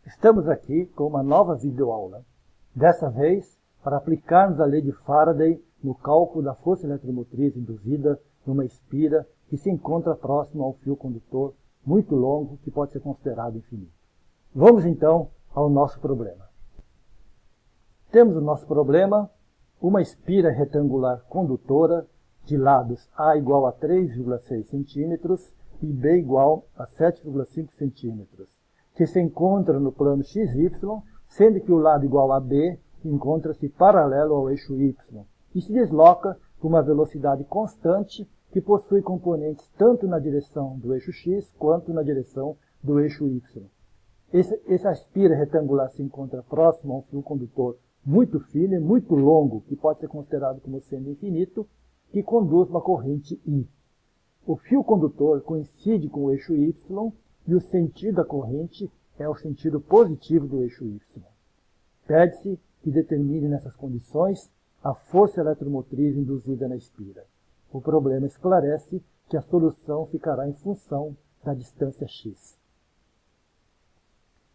Estamos aqui com uma nova videoaula. Dessa vez, para aplicarmos a lei de Faraday no cálculo da força eletromotriz induzida numa espira que se encontra próximo a um fio condutor muito longo que pode ser considerado infinito. Vamos então ao nosso problema. Temos o nosso problema, uma espira retangular condutora de lados A igual a 3,6 cm e B igual a 7,5 cm, que se encontra no plano XY, sendo que o lado igual a B encontra-se paralelo ao eixo Y e se desloca com uma velocidade constante que possui componentes tanto na direção do eixo X quanto na direção do eixo Y. Essa espira retangular se encontra próximo a um fio condutor muito fino e muito longo, que pode ser considerado como sendo infinito, que conduz uma corrente I. O fio condutor coincide com o eixo Y e o sentido da corrente é o sentido positivo do eixo Y. Pede-se que determine nessas condições a força eletromotriz induzida na espira. O problema esclarece que a solução ficará em função da distância x.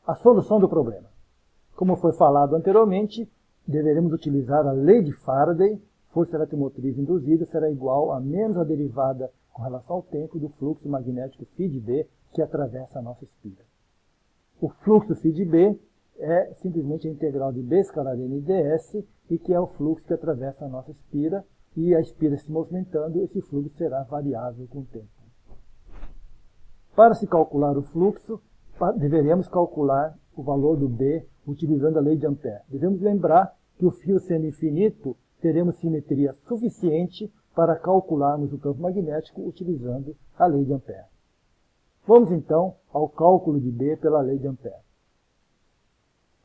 A solução do problema. Como foi falado anteriormente, deveremos utilizar a lei de Faraday. Força eletromotriz induzida será igual a menos a derivada com relação ao tempo do fluxo magnético φB que atravessa a nossa espira. O fluxo φB é simplesmente a integral de B escalar N ds, e que é o fluxo que atravessa a nossa espira, e a espira se movimentando, esse fluxo será variável com o tempo. Para se calcular o fluxo, deveremos calcular o valor do B utilizando a lei de Ampère. Devemos lembrar que o fio sendo infinito, teremos simetria suficiente para calcularmos o campo magnético utilizando a lei de Ampère. Vamos então ao cálculo de B pela lei de Ampère.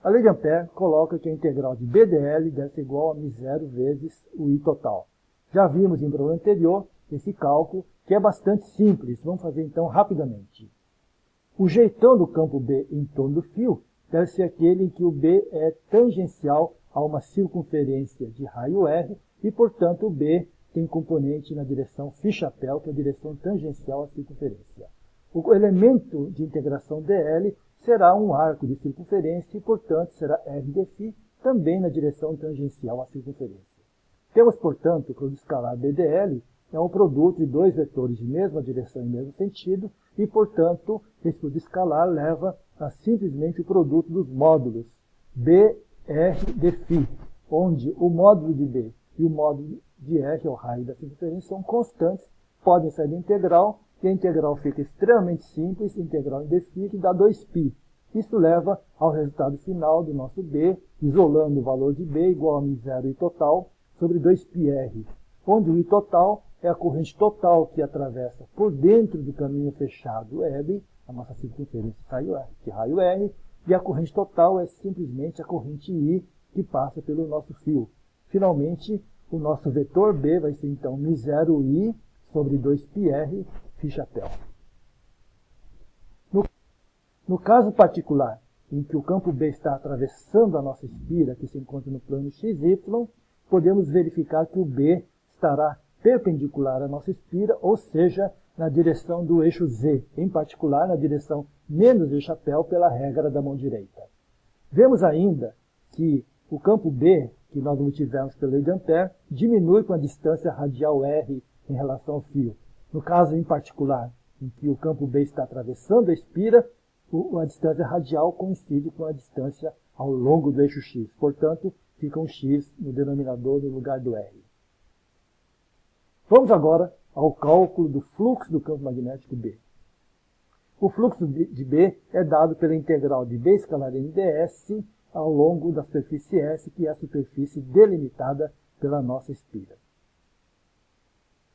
A lei de Ampère coloca que a integral de BdL deve ser igual a μ0 vezes o I total. Já vimos em problema anterior esse cálculo, que é bastante simples. Vamos fazer então rapidamente. O jeitão do campo B em torno do fio deve ser aquele em que o B é tangencial a uma circunferência de raio R e, portanto, o B tem componente na direção φ-chapéu, que é a direção tangencial à circunferência. O elemento de integração dl será um arco de circunferência e, portanto, será R de φ, também na direção tangencial à circunferência. Temos, portanto, que o escalar BdL é um produto de dois vetores de mesma direção e mesmo sentido e, portanto, esse produto escalar leva a simplesmente o produto dos módulos BR de φ, onde o módulo de B e o módulo de R, o raio da circunferência, são constantes, podem sair da integral, e a integral fica extremamente simples, integral em dφ, que dá 2π. Isso leva ao resultado final do nosso B, isolando o valor de B igual a μ0 I total sobre 2πr, onde o I total é a corrente total que atravessa por dentro do caminho fechado L, a nossa circunferência de raio R, e a corrente total é simplesmente a corrente I que passa pelo nosso fio. Finalmente, o nosso vetor B vai ser então μ0 I sobre 2πr φ-chapéu. No caso particular, em que o campo B está atravessando a nossa espira, que se encontra no plano XY, podemos verificar que o B estará perpendicular à nossa espira, ou seja, na direção do eixo Z, em particular na direção menos do chapéu pela regra da mão direita. Vemos ainda que o campo B, que nós obtivemos pela lei de Ampère, diminui com a distância radial R em relação ao fio. No caso em particular, em que o campo B está atravessando a espira, a distância radial coincide com a distância ao longo do eixo X. Portanto, fica um X no denominador no lugar do R. Vamos agora ao cálculo do fluxo do campo magnético B. O fluxo de B é dado pela integral de B escalar N ds ao longo da superfície S, que é a superfície delimitada pela nossa espira.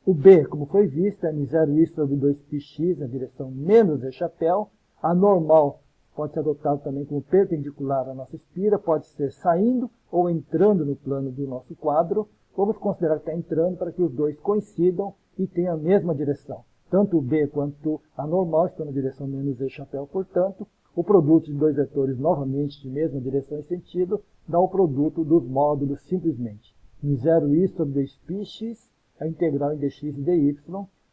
O B, como foi visto, é μ0 I sobre 2πx na direção menos E chapéu. A normal pode ser adotado também como perpendicular à nossa espira, pode ser saindo ou entrando no plano do nosso quadro. Vamos considerar que está entrando para que os dois coincidam e tenham a mesma direção. Tanto o B quanto a normal estão na direção menos E chapéu, portanto, o produto de dois vetores novamente de mesma direção e sentido dá o produto dos módulos simplesmente. μ0 I sobre 2πx, a integral em dx e dy,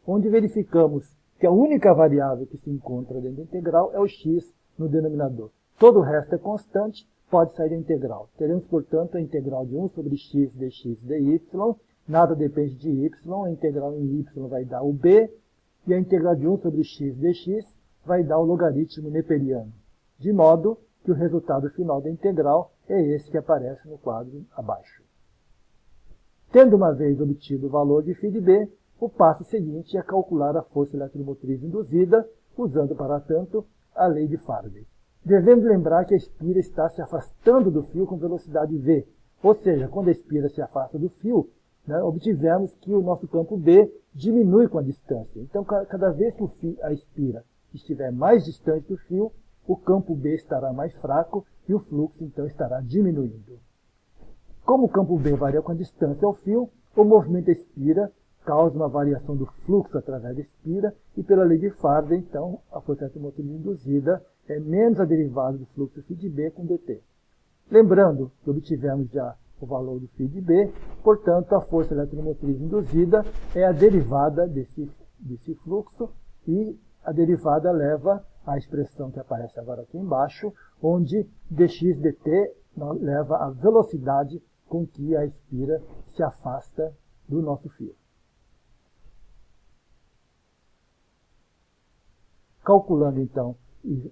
onde verificamos que a única variável que se encontra dentro da integral é o x no denominador. Todo o resto é constante, pode sair a integral. Teremos, portanto, a integral de 1 sobre x dx dy, nada depende de y, a integral em y vai dar o b, e a integral de 1 sobre x dx vai dar o logaritmo neperiano, de modo que o resultado final da integral é esse que aparece no quadro abaixo. Tendo uma vez obtido o valor de φb, o passo seguinte é calcular a força eletromotriz induzida, usando, para tanto, a lei de Faraday. Devemos lembrar que a espira está se afastando do fio com velocidade v, ou seja, quando a espira se afasta do fio, obtivemos que o nosso campo B diminui com a distância. Então, cada vez que a espira estiver mais distante do fio, o campo B estará mais fraco e o fluxo, então, estará diminuindo. Como o campo B varia com a distância ao fio, o movimento da espira causa uma variação do fluxo através da espira e, pela lei de Faraday, então, a força eletromotriz induzida é menos a derivada do fluxo φ de B com dt. Lembrando que obtivemos já o valor do φ de B, portanto, a força eletromotriz induzida é a derivada desse fluxo e a derivada leva à expressão que aparece agora aqui embaixo, onde dx dt leva à velocidade com que a espira se afasta do nosso fio. Calculando, então,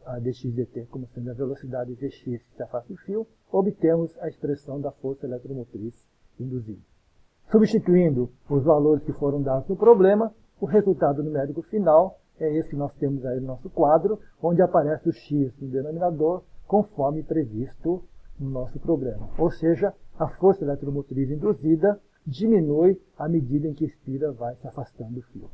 a dx dt como sendo a velocidade vx que se afasta do fio, obtemos a expressão da força eletromotriz induzida. Substituindo os valores que foram dados no problema, o resultado numérico final é esse que nós temos aí no nosso quadro, onde aparece o x no denominador, conforme previsto no nosso programa. Ou seja, a força eletromotriz induzida diminui à medida em que a espira vai se afastando do fio.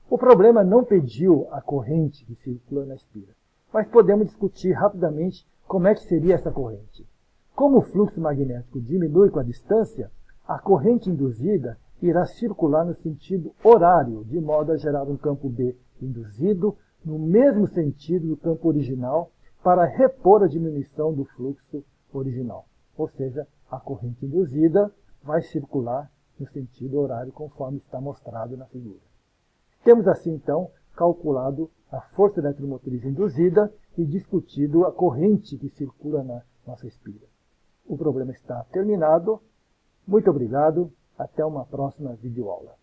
O problema não pediu a corrente que circula na espira, mas podemos discutir rapidamente como é que seria essa corrente. Como o fluxo magnético diminui com a distância, a corrente induzida irá circular no sentido horário, de modo a gerar um campo B induzido no mesmo sentido do campo original para repor a diminuição do fluxo original. Ou seja, a corrente induzida vai circular no sentido horário conforme está mostrado na figura. Temos assim, então, calculado a força eletromotriz induzida e discutido a corrente que circula na nossa espira. O problema está terminado. Muito obrigado. Até uma próxima videoaula.